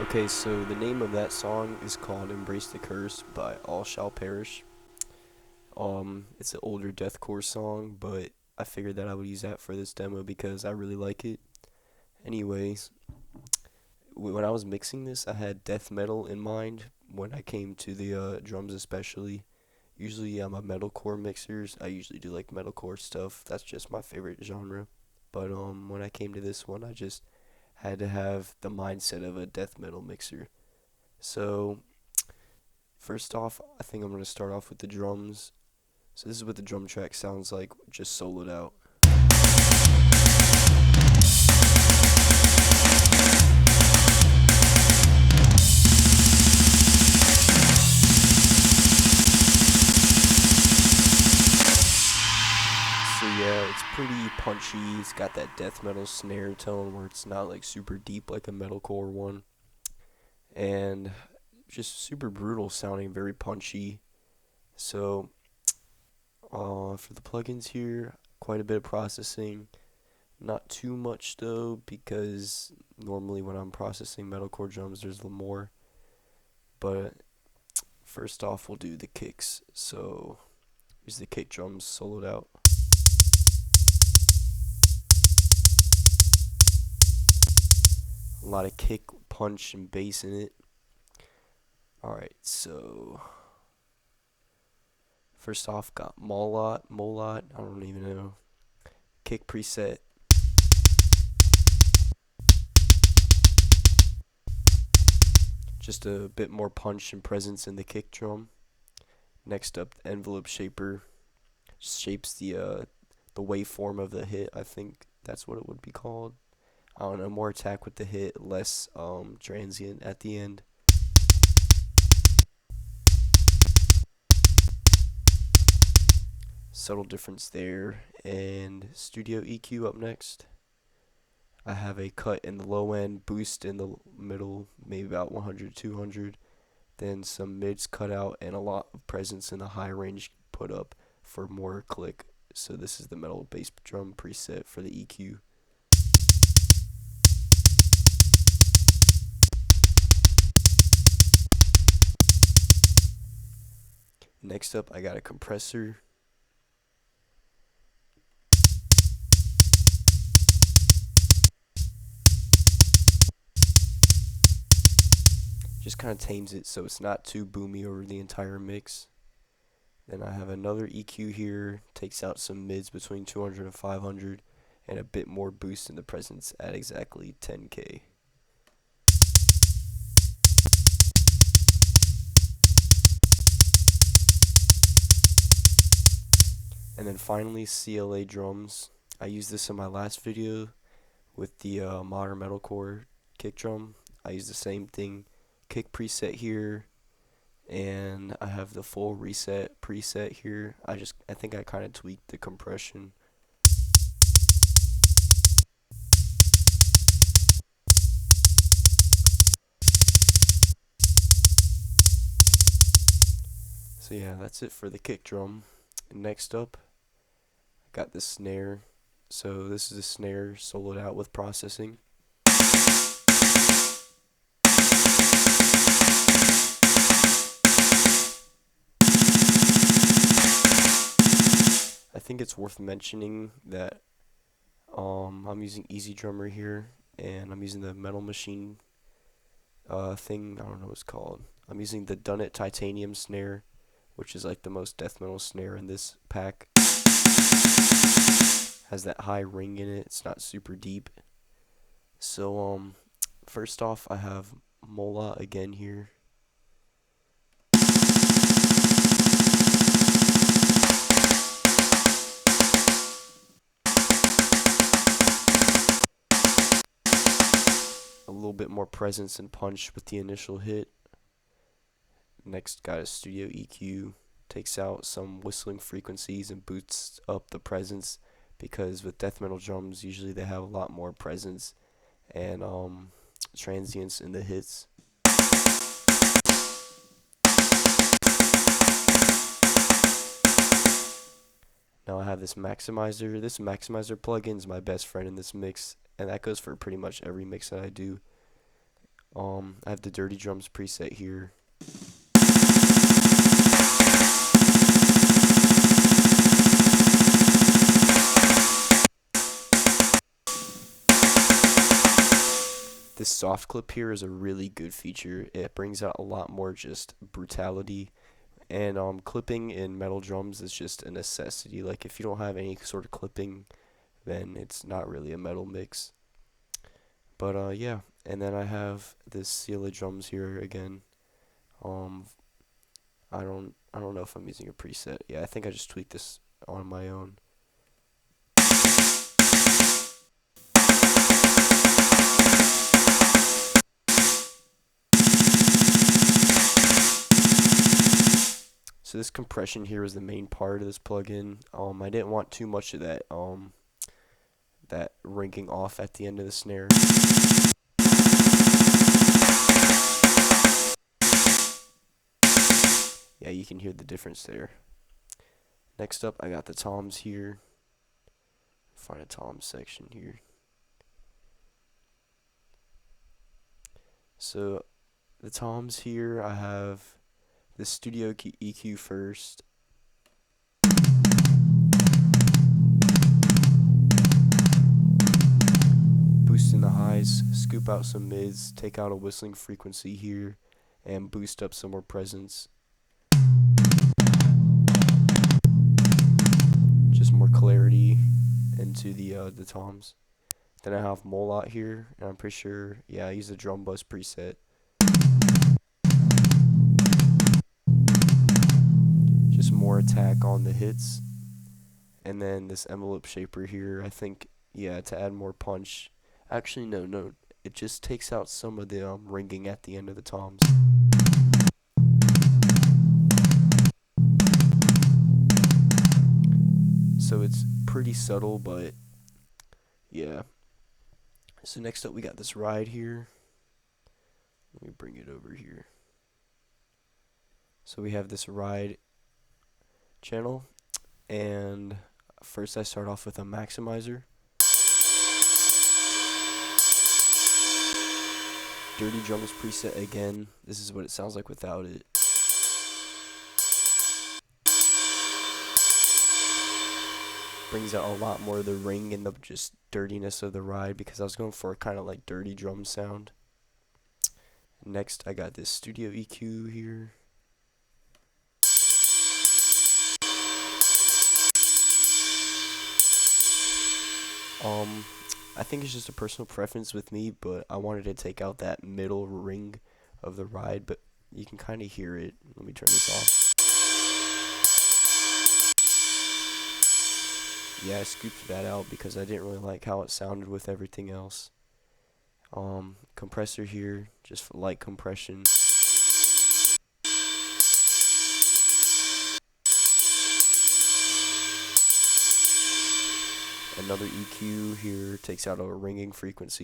Okay, so the name of that song is called Embrace the Curse by All Shall Perish. It's an older deathcore song, but I figured that I would use that for this demo because I really like it. Anyways, when I was mixing this, I had death metal in mind when I came to the drums especially. Usually I'm a metalcore mixers. I usually do like metalcore stuff. That's just my favorite genre. But when I came to this one, I just had to have the mindset of a death metal mixer. So first off, I think I'm going to start off with the drums. So this is what the drum track sounds like, just soloed out. So yeah, it's pretty punchy. It's got that death metal snare tone where it's not like super deep like a metalcore one. And just super brutal sounding, very punchy. So for the plugins here, quite a bit of processing. Not too much though, because normally when I'm processing metalcore drums, there's a little more. But first off, we'll do the kicks. So here's the kick drums soloed out. A lot of kick, punch, and bass in it. Alright, so first off, got Molot, I don't even know. Kick preset. Just a bit more punch and presence in the kick drum. Next up, the envelope shaper shapes the waveform of the hit. I think that's what it would be called. I don't know, more attack with the hit, less transient at the end. Subtle difference there. And studio EQ up next. I have a cut in the low end, boost in the middle, maybe about 100, 200. Then some mids cut out and a lot of presence in the high range put up for more click. So this is the metal bass drum preset for the EQ. Next up, I got a compressor. Just kind of tames it so it's not too boomy over the entire mix. Then I have another EQ here, takes out some mids between 200 and 500, and a bit more boost in the presence at exactly 10K. And then finally, CLA drums. I used this in my last video with the modern metalcore kick drum. I used the same thing, kick preset here, and I have the full reset preset here. I think I kind of tweaked the compression. So yeah, that's it for the kick drum. And next up, I got the snare. So this is a snare soloed out with processing. I think it's worth mentioning that I'm using Easy Drummer here, and I'm using the Metal Machine thing. I don't know what it's called. I'm using the Done It Titanium snare, which is like the most death metal snare in this pack. Has that high ring in it. It's not super deep. So first off, I have Mola again here. A little bit more presence and punch with the initial hit. Next, got a studio EQ. Takes out some whistling frequencies and boosts up the presence, because with death metal drums, usually they have a lot more presence and transients in the hits. Now I have this maximizer. This maximizer plugin is my best friend in this mix, and that goes for pretty much every mix that I do. I have the dirty drums preset here. This soft clip here is a really good feature. It brings out a lot more just brutality, and clipping in metal drums is just a necessity. Like if you don't have any sort of clipping, then it's not really a metal mix. But yeah, and then I have this CLA drums here again. Um, I don't know if I'm using a preset. Yeah, I think I just tweaked this on my own. So this compression here is the main part of this plugin. I didn't want too much of that ringing off at the end of the snare. Yeah, you can hear the difference there. Next up, I got the toms here. Find a tom section here. So the toms here, I have the studio EQ first. Boost in the highs, scoop out some mids, take out a whistling frequency here, and boost up some more presence. Just more clarity into the toms. Then I have Molot here, and I'm pretty sure, yeah, I use the drum bus preset. Just more attack on the hits. And then this envelope shaper here, I think, yeah, to add more punch. Actually, no, it just takes out some of the ringing at the end of the toms. So it's pretty subtle, but yeah. So next up we got this ride here. Let me bring it over here. So we have this ride channel, and first I start off with a maximizer. Dirty drums preset again. This is what it sounds like without it. Brings out a lot more of the ring and the just dirtiness of the ride, because I was going for a kind of like dirty drum sound. Next I got this studio EQ here. I think it's just a personal preference with me, but I wanted to take out that middle ring of the ride, but you can kind of hear it. Let me turn this off. Yeah, I scooped that out because I didn't really like how it sounded with everything else. Compressor here, just for light compression. Another EQ here takes out a ringing frequency.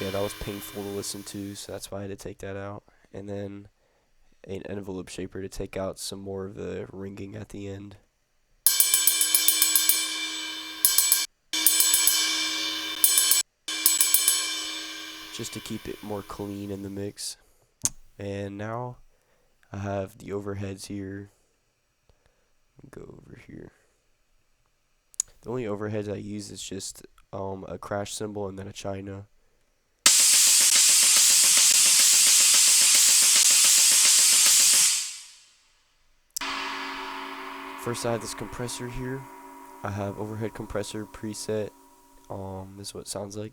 Yeah, that was painful to listen to, so that's why I had to take that out. And then an envelope shaper to take out some more of the ringing at the end. Just to keep it more clean in the mix. And now I have the overheads here. Go over here. The only overheads I use is just a crash cymbal and then a china. First I have this compressor here. I have overhead compressor preset. This is what it sounds like.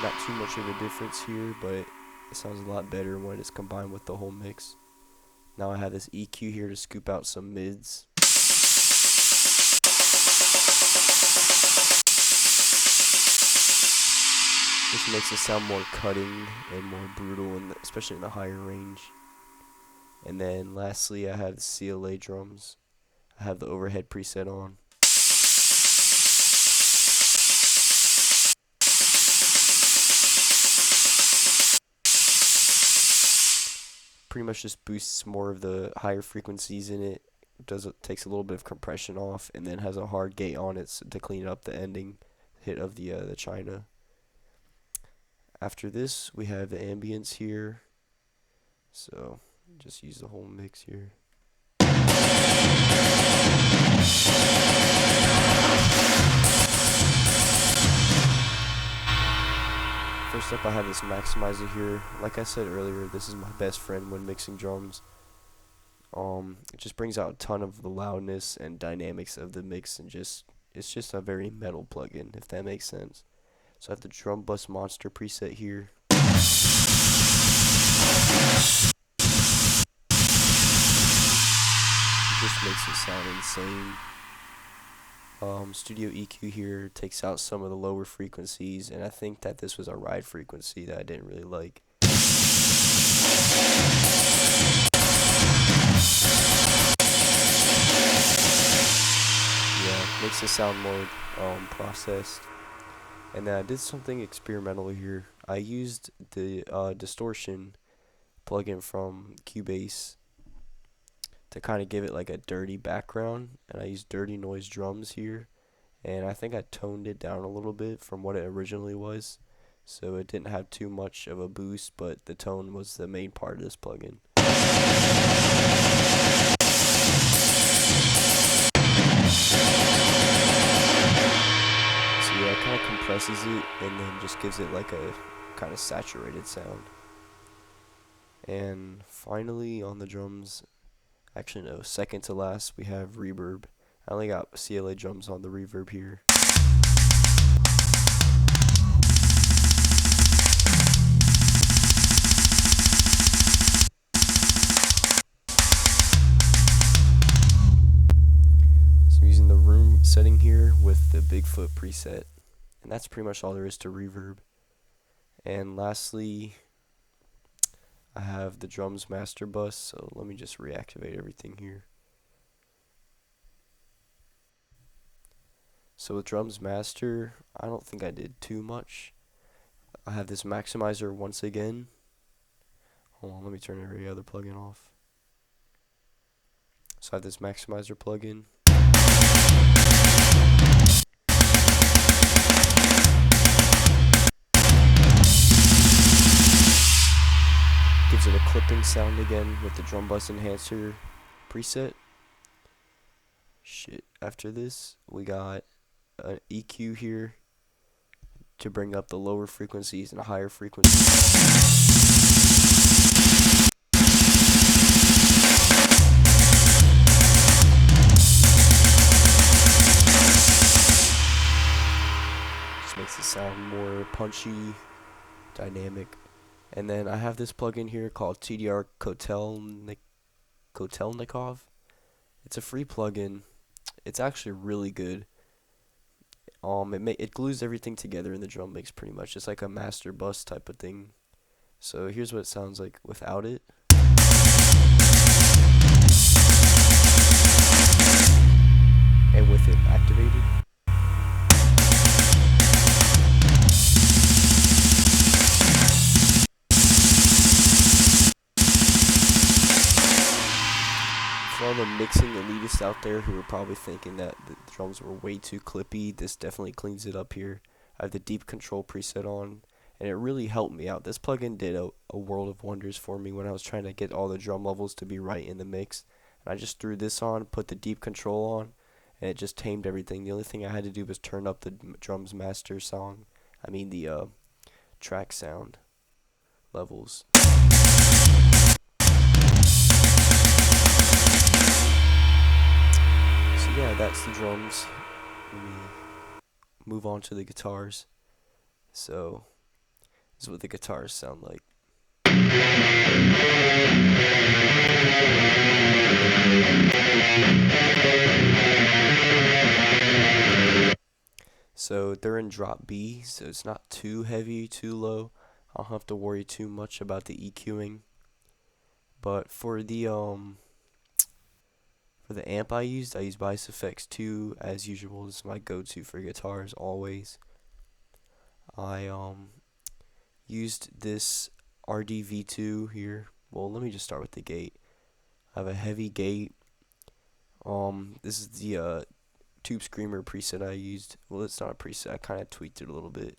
Not too much of a difference here, but it sounds a lot better when it's combined with the whole mix. Now I have this EQ here to scoop out some mids. This makes it sound more cutting and more brutal, especially in the higher range. And then lastly, I have the CLA drums. I have the overhead preset on. pretty much just boosts more of the higher frequencies in it. Takes a little bit of compression off, and then has a hard gate on it to clean up the ending hit of the China. After this, we have the ambience here. So just use the whole mix here. First up, I have this maximizer here. Like I said earlier, this is my best friend when mixing drums. It just brings out a ton of the loudness and dynamics of the mix, and it's just a very metal plugin, if that makes sense. So I have the Drum Bus Monster preset here. It just makes it sound insane. Studio EQ here takes out some of the lower frequencies, and I think that this was a ride frequency that I didn't really like. Yeah, makes it sound more processed. And then I did something experimental here. I used the distortion plugin from Cubase to kind of give it like a dirty background, and I used dirty noise drums here, and I think I toned it down a little bit from what it originally was, so it didn't have too much of a boost, but the tone was the main part of this plugin. So yeah, it kind of compresses it and then just gives it like a kind of saturated sound. And finally on the drums, actually no, second to last, we have reverb. I only got CLA drums on the reverb here. So I'm using the room setting here with the Bigfoot preset. And that's pretty much all there is to reverb. And lastly, I have the drums master bus, so let me just reactivate everything here. So with drums master, I don't think I did too much. I have this maximizer once again. Hold on, let me turn every other plugin off. So I have this maximizer plugin. Gives it a clipping sound again with the drum bus enhancer preset. Shit. After this, we got an EQ here to bring up the lower frequencies and higher frequencies. Just makes it sound more punchy, dynamic. And then I have this plugin here called TDR Kotelnikov. It's a free plugin. It's actually really good. It glues everything together in the drum mix pretty much. It's like a master bus type of thing. So here's what it sounds like without it. And with it activated. For all the mixing elitists out there who are probably thinking that the drums were way too clippy, this definitely cleans it up here. I have the deep control preset on, and it really helped me out. This plugin did a world of wonders for me when I was trying to get all the drum levels to be right in the mix. And I just threw this on, put the deep control on, and it just tamed everything. The only thing I had to do was turn up the drums master the track sound levels. Yeah, that's the drums. Let me move on to the guitars. So, this is what the guitars sound like. So, they're in drop B, so it's not too heavy, too low. I don't have to worry too much about the EQing. But for the amp I used Bass Effects 2 as usual. This is my go-to for guitars always. I used this RDV2 here Well, let me just start with the gate. I have a heavy gate. This is the Tube Screamer preset I used. Well, it's not a preset. I kind of tweaked it a little bit.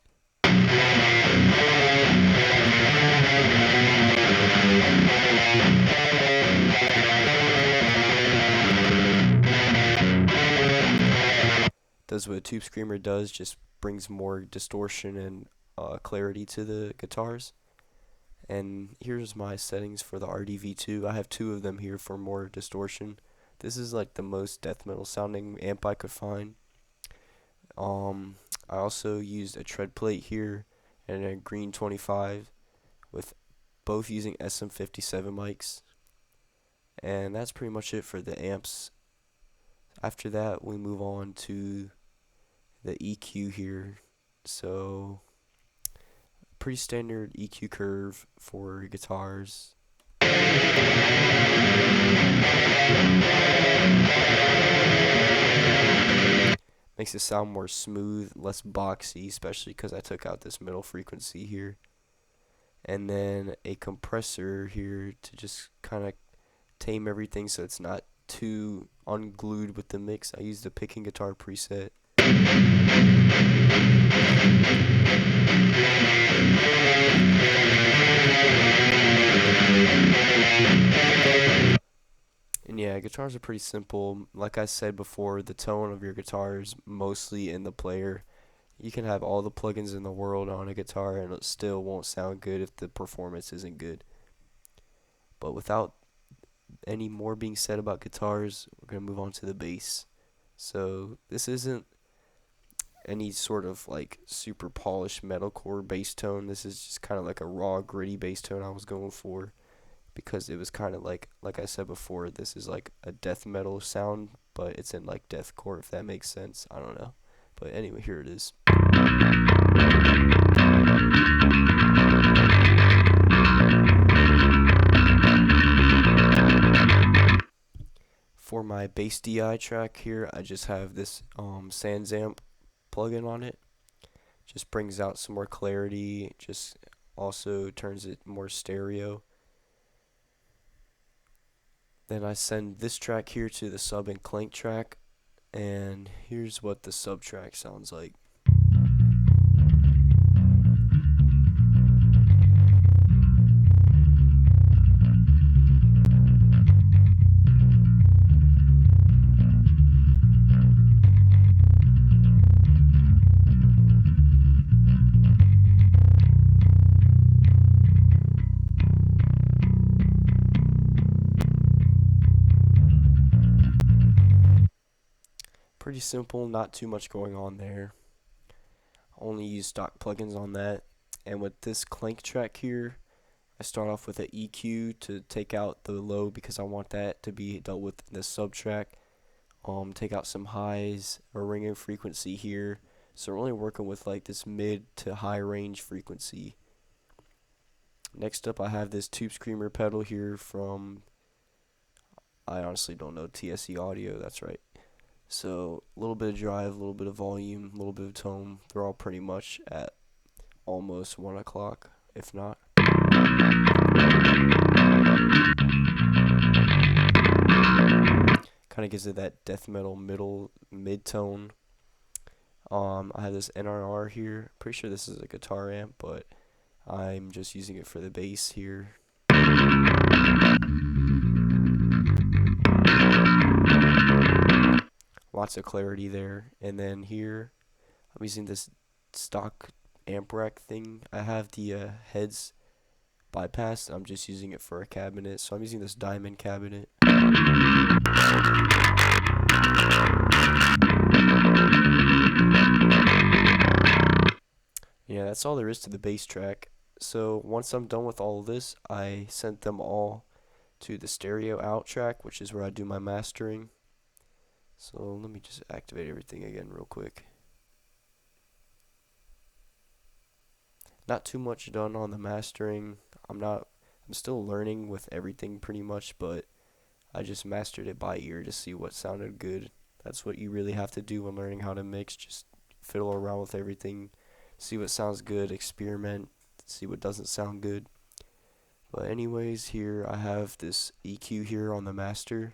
Does what a Tube Screamer does, just brings more distortion and clarity to the guitars. And here's my settings for the RDV2. I have two of them here for more distortion. This is like the most death metal sounding amp I could find. I also used a tread plate here and a green 25 with both using SM57 mics. And that's pretty much it for the amps. After that, we move on to the EQ here. So, pretty standard EQ curve for guitars. Makes it sound more smooth, less boxy, especially because I took out this middle frequency here. And then a compressor here to just kind of tame everything so it's not too unglued with the mix. I used the picking guitar preset. And yeah, guitars are pretty simple. Like I said before, the tone of your guitar is mostly in the player. You can have all the plugins in the world on a guitar and it still won't sound good if the performance isn't good. But without any more being said about guitars, we're going to move on to the bass. So this isn't any sort of like super polished metalcore bass tone. This is just kind of like a raw, gritty bass tone I was going for, because it was kind of like I said before, this is like a death metal sound, but it's in like deathcore, if that makes sense. I don't know. But anyway, here it is. For my bass DI track here, I just have this Sans amp plugin on it. Just brings out some more clarity, just also turns it more stereo. Then I send this track here to the sub and clank track, and here's what the sub track sounds like. Pretty simple, not too much going on there. Only use stock plugins on that. And with this clank track here, I start off with an EQ to take out the low because I want that to be dealt with in the sub track. Take out some highs, a ringing frequency here. So we're only working with like this mid to high range frequency. Next up, I have this Tube Screamer pedal here from, I honestly don't know, TSE Audio, that's right. So a little bit of drive, a little bit of volume, a little bit of tone. They're all pretty much at almost 1 o'clock, if not. Kind of gives it that death metal mid tone. I have this NRR here. Pretty sure this is a guitar amp, but I'm just using it for the bass here. Lots of clarity there. And then here, I'm using this stock amp rack thing. I have the heads bypassed. I'm just using it for a cabinet. So I'm using this diamond cabinet. Yeah, that's all there is to the bass track. So once I'm done with all of this, I sent them all to the stereo out track, which is where I do my mastering. So let me just activate everything again real quick. Not too much done on the mastering. I'm still learning with everything pretty much, but I just mastered it by ear to see what sounded good. That's what you really have to do when learning how to mix. Just fiddle around with everything, see what sounds good, experiment, see what doesn't sound good. But anyways, here I have this EQ here on the master.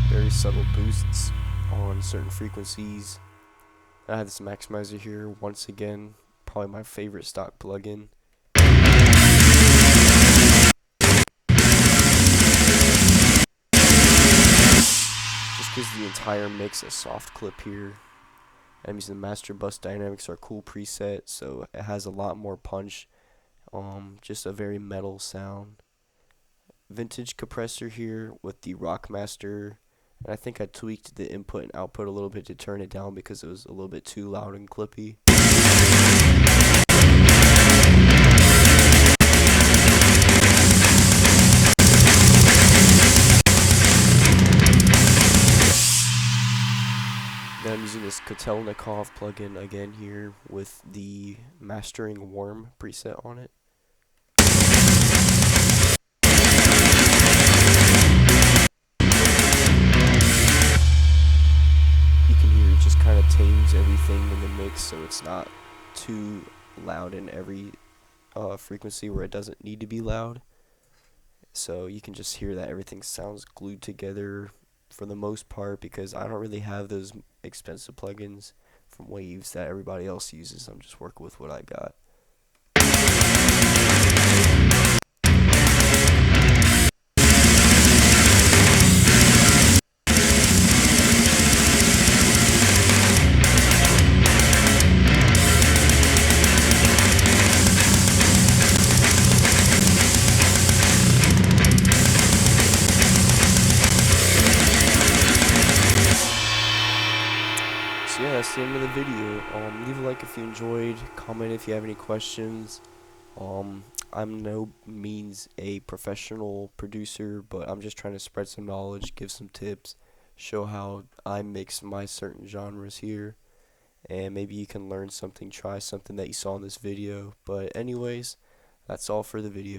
Very subtle boosts on certain frequencies. I have this maximizer here, once again, probably my favorite stock plugin. Just gives the entire mix a soft clip here. I'm using the Master Bus Dynamics, our cool preset, so it has a lot more punch. Just a very metal sound. Vintage compressor here with the Rockmaster. And I think I tweaked the input and output a little bit to turn it down because it was a little bit too loud and clippy. Then I'm using this Kotelnikov plugin again here with the Mastering Worm preset on it. You can hear it just kind of tames everything in the mix, so it's not too loud in every frequency where it doesn't need to be loud. So you can just hear that everything sounds glued together for the most part, because I don't really have those expensive plugins from Waves that everybody else uses. I'm just working with what I got. So yeah, that's the end of the video. Leave a like if you enjoyed, comment if you have any questions. I'm no means a professional producer, but I'm just trying to spread some knowledge, give some tips, show how I mix my certain genres here, and maybe you can learn something, try something that you saw in this video. But anyways, that's all for the video.